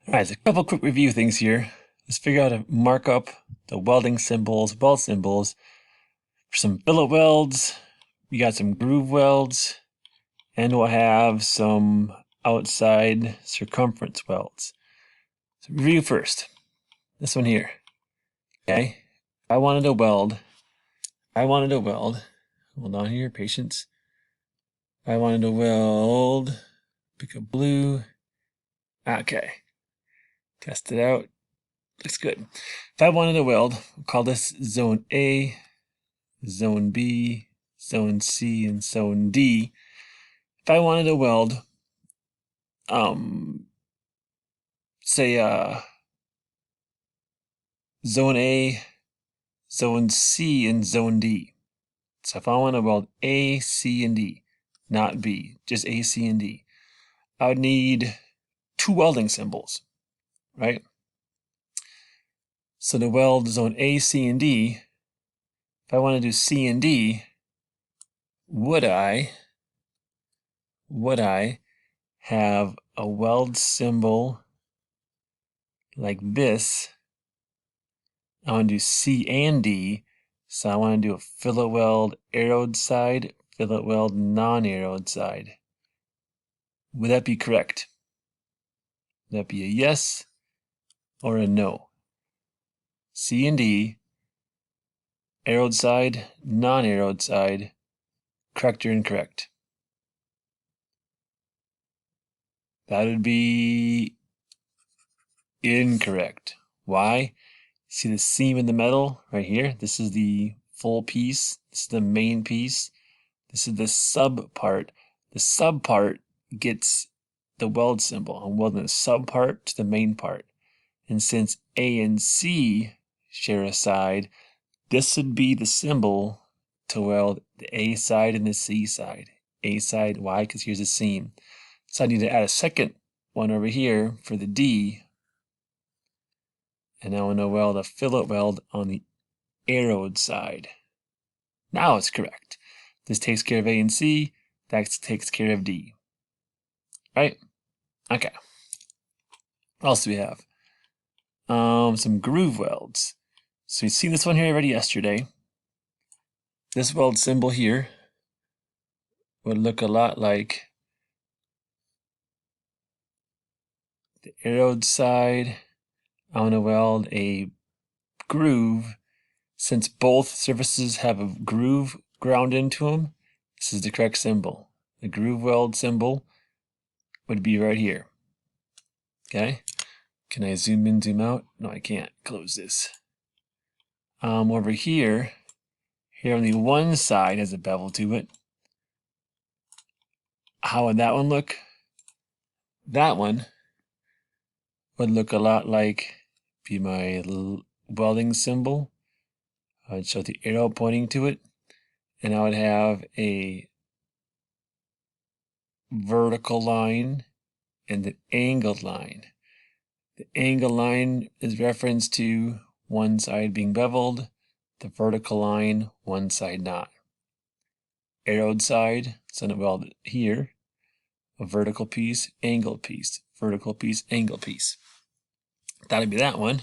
All right, so a couple quick review things here. Let's figure out how to mark up the welding symbols, weld symbols. For some fillet welds, we got some groove welds, and we'll have some outside circumference welds. So review first. This one here. Okay. I wanted to weld. Hold on here, patience. I wanted to weld. Pick a blue. Okay. Test it out. Looks good. If I wanted to weld, we'll call this zone A, zone B, zone C, and zone D. If I wanted to weld, say, zone A, zone C, and zone D. So if I want to weld A, C, and D, not B, just A, C, and D, I would need two welding symbols, right? So to weld zone A, C, and D, if I want to do C and D, would I have a weld symbol like this? I want to do C and D, so I want to do a fillet weld arrowed side, fillet weld non-arrowed side. Would that be correct? Would that be a yes or a no? C and D, arrowed side, non-arrowed side, correct or incorrect? That would be incorrect. Why? See the seam in the metal right here? This is the full piece. This is the main piece. This is the sub part. The sub part gets the weld symbol. I'm welding the sub part to the main part. And since A and C share a side, this would be the symbol to weld the A side and the C side. A side, why? Because here's a seam. So I need to add a second one over here for the D. And I want to weld a fillet weld on the arrowed side. Now it's correct. This takes care of A and C. That takes care of D. Right? Okay. What else do we have? Some groove welds. So we've seen this one here already yesterday. This weld symbol here would look a lot like the arrowed side. I want to weld a groove. Since both surfaces have a groove ground into them, this is the correct symbol. The groove weld symbol would be right here. Okay? Can I zoom in, zoom out? No, I can't. Close this. Over here only one side has a bevel to it. How would that one look? That one would look a lot like, be my welding symbol. I would show the arrow pointing to it, and I would have a vertical line and an angled line. The angled line is reference to one side being beveled, the vertical line, one side not. Arrowed side, so I'm weld it here, a vertical piece, angled piece, vertical piece, angled piece. That'd be that one.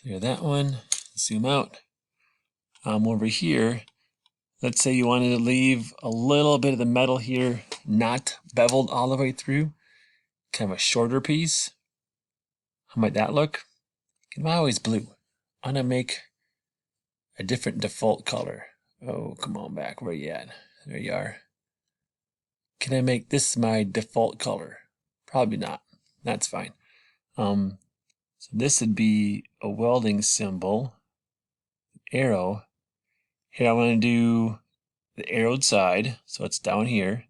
Clear that one, zoom out. Over here, let's say you wanted to leave a little bit of the metal here not beveled all the way through, kind of a shorter piece. How might that look? Mine always blue. I'm gonna make a different default color. Oh, come on back. Where you at? There you are. Can I make this my default color? Probably not. That's fine. So this would be a welding symbol, arrow. Here I want to do the arrowed side, so it's down here.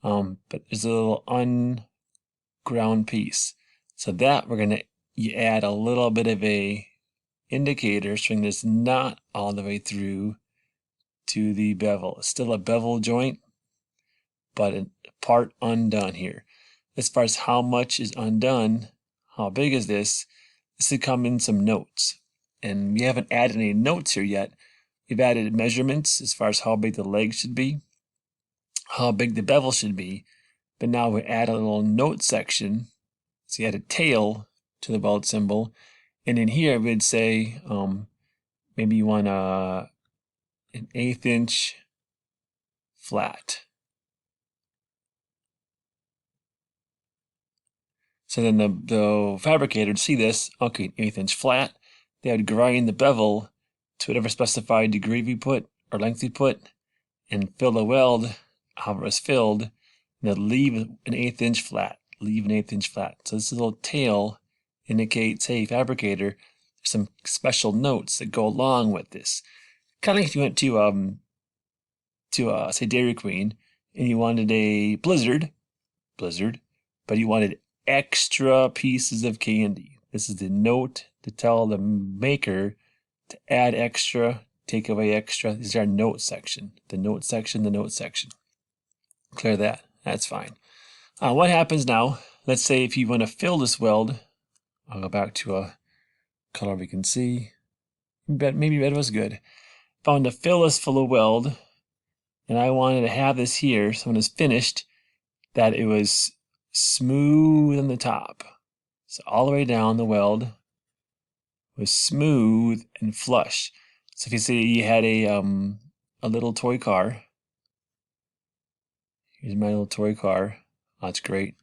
But there's a little unground piece. So that we're gonna add a little bit of a indicator showing this not all the way through to the bevel. It's still a bevel joint, but a part undone here. As far as how much is undone, how big is this? This would come in some notes. And we haven't added any notes here yet. We've added measurements as far as how big the leg should be, how big the bevel should be, but now we add a little note section So you add a tail to the weld symbol. And in here, I would say maybe you want an 1/8 inch flat. So then the fabricator would see this, okay, 1/8 inch flat. They would grind the bevel to whatever specified degree we put or length we put and fill the weld however it's filled. And they'd leave an 1/8 inch flat, leave an 1/8 inch flat. So this little tail indicates, hey, fabricator, there's some special notes that go along with this. Kind of like if you went to say Dairy Queen and you wanted a Blizzard, but you wanted extra pieces of candy. This is the note to tell the maker to add extra, take away extra. These are note section. The note section, the note section. Clear that. That's fine. What happens now? Let's say if you want to fill this weld, I'll go back to a color we can see. Maybe red was good. If I wanted to fill this full of weld, and I wanted to have this here, so when it's finished, that it was smooth on the top. So all the way down the weld was smooth and flush. So if you say you had a little toy car, here's my little toy car. Oh, that's great.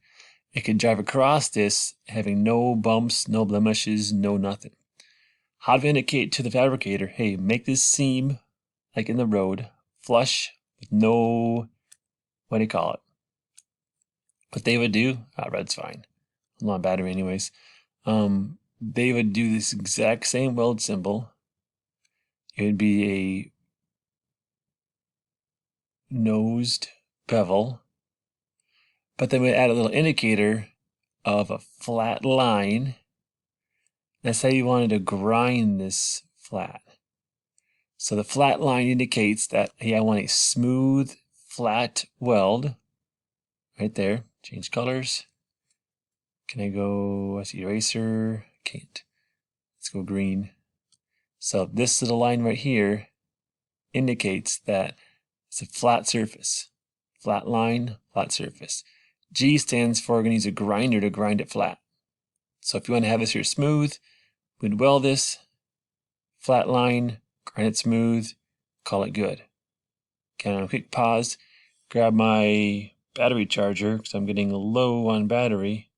It can drive across this having no bumps, no blemishes, no nothing. How to indicate to the fabricator, hey, make this seam like in the road, flush with no, what do you call it? What they would do, red's fine. I'm on battery anyways. They would do this exact same weld symbol. It would be a nosed bevel, but then we'd add a little indicator of a flat line. That's how you wanted to grind this flat. So the flat line indicates that, hey, I want a smooth, flat weld. Right there. Change colors. Can I go, I see eraser? Can't. Let's go green. So this little line right here indicates that it's a flat surface. Flat line, flat surface. G stands for, we're going to use a grinder to grind it flat. So if you want to have this here smooth, we'd weld this, flat line, grind it smooth, call it good. Okay, I'll quick pause, grab my battery charger because I'm getting low on battery,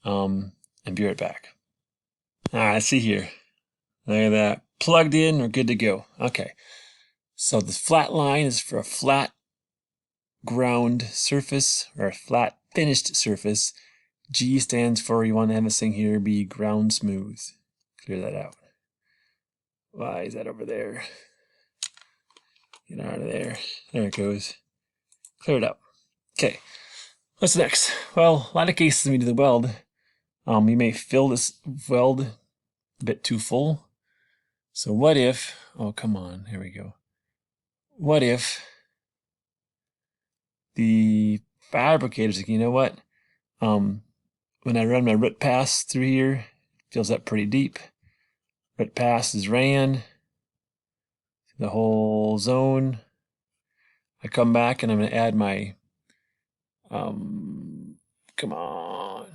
and be right back. All right, let's see here. Look at that. Plugged in, we're good to go. Okay, so the flat line is for a flat ground surface or a flat finished surface. G stands for, you want to have this thing here be ground smooth. Clear that out. Why is that over there? Get out of there. There it goes. Clear it up. Okay, what's next? Well, a lot of cases when we do the weld, you may fill this weld a bit too full. So what if, oh, come on, here we go. What if the fabricator's like, you know what? When I run my root pass through here, it fills up pretty deep. Root pass is ran the whole zone. I come back and I'm going to add my, come on.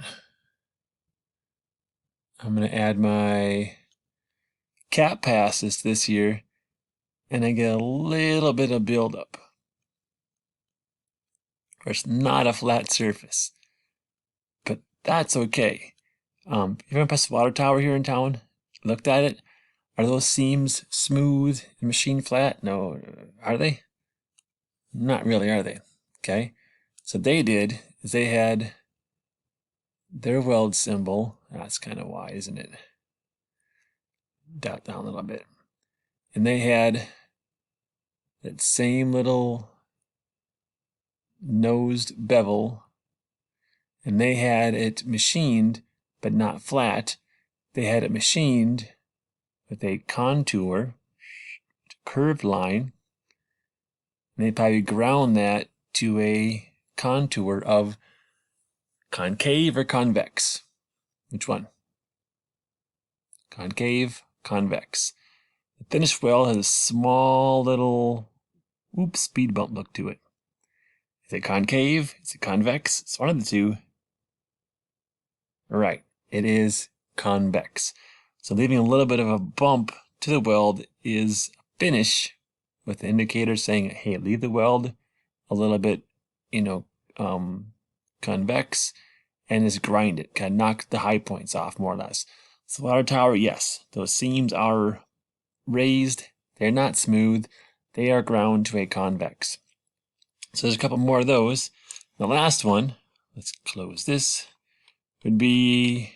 I'm going to add my cap passes this here, and I get a little bit of buildup. It's not a flat surface, but that's okay. You ever passed a water tower here in town? Looked at it? Are those seams smooth and machine flat? No. Are they? Not really, are they? Okay. So they did is they had their weld symbol. That's kind of wide, isn't it? Dot down a little bit. And they had that same little nosed bevel, and they had it machined but not flat. They had it machined with a contour, curved line, and they probably ground that to a contour of concave or convex. Which one? Concave, convex. The finished weld has a small little speed bump look to it. Is it concave? Is it convex? It's one of the two. Right, it is convex. So leaving a little bit of a bump to the weld is finish, with the indicator saying, hey, leave the weld a little bit, convex, and just grind it, kind of knock the high points off more or less. So water tower, yes, those seams are raised. They're not smooth. They are ground to a convex. So there's a couple more of those. The last one, let's close this, would be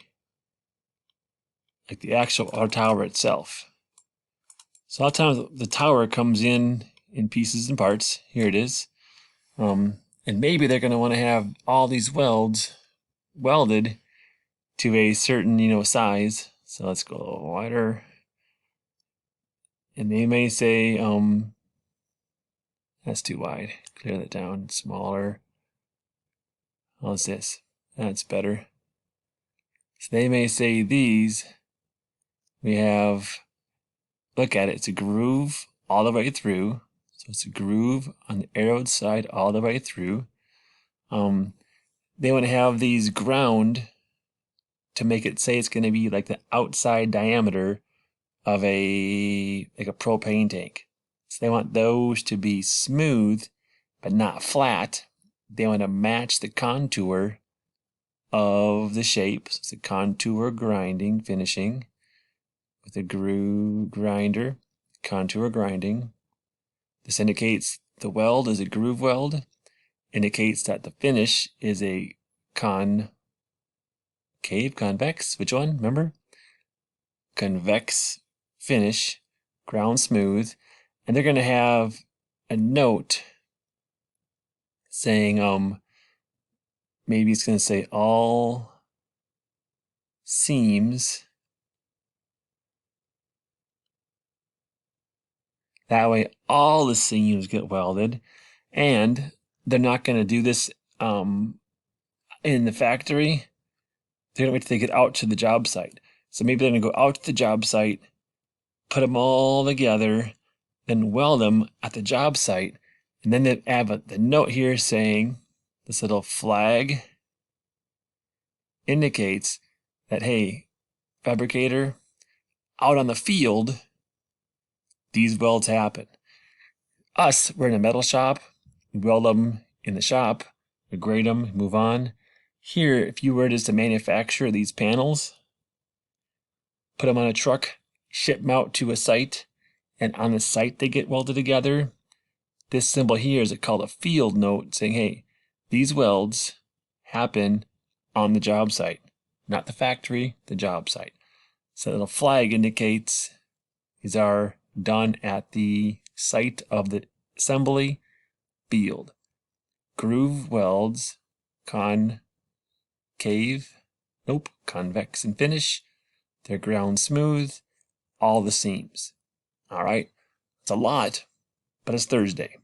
like the actual tower itself. So a lot of times the tower comes in pieces and parts. Here it is. And maybe they're going to want to have all these welds welded to a certain, size. So let's go a little wider. And they may say, that's too wide. Clear that down. Smaller. How's this? That's better. So they may say these, we have, look at it, it's a groove all the way through. So it's a groove on the arrowed side all the way through. They want to have these ground to make it say it's going to be like the outside diameter of a propane tank. So they want those to be smooth but not flat. They want to match the contour of the shape. So it's a contour grinding, finishing with a groove grinder, contour grinding. This indicates the weld is a groove weld, indicates that the finish is a convex, which one? Remember? Convex finish, ground smooth, and they're going to have a note saying, maybe it's going to say all seams. That way all the seams get welded, and they're not going to do this in the factory. They're going to wait till they get out to the job site. So maybe they're going to go out to the job site, put them all together, then weld them at the job site, and then they have the note here saying, this little flag indicates that, hey, fabricator, out on the field, these welds happen. Us, we're in a metal shop, we weld them in the shop, we grade them, move on. Here, if you were just to manufacture these panels, put them on a truck, ship them out to a site, and on the site they get welded together, this symbol here is called a field note saying, hey, these welds happen on the job site, not the factory, the job site. So the little flag indicates these are done at the site of the assembly field. Groove welds, convex and finish. They're ground smooth, all the seams. All right, it's a lot, but it's Thursday.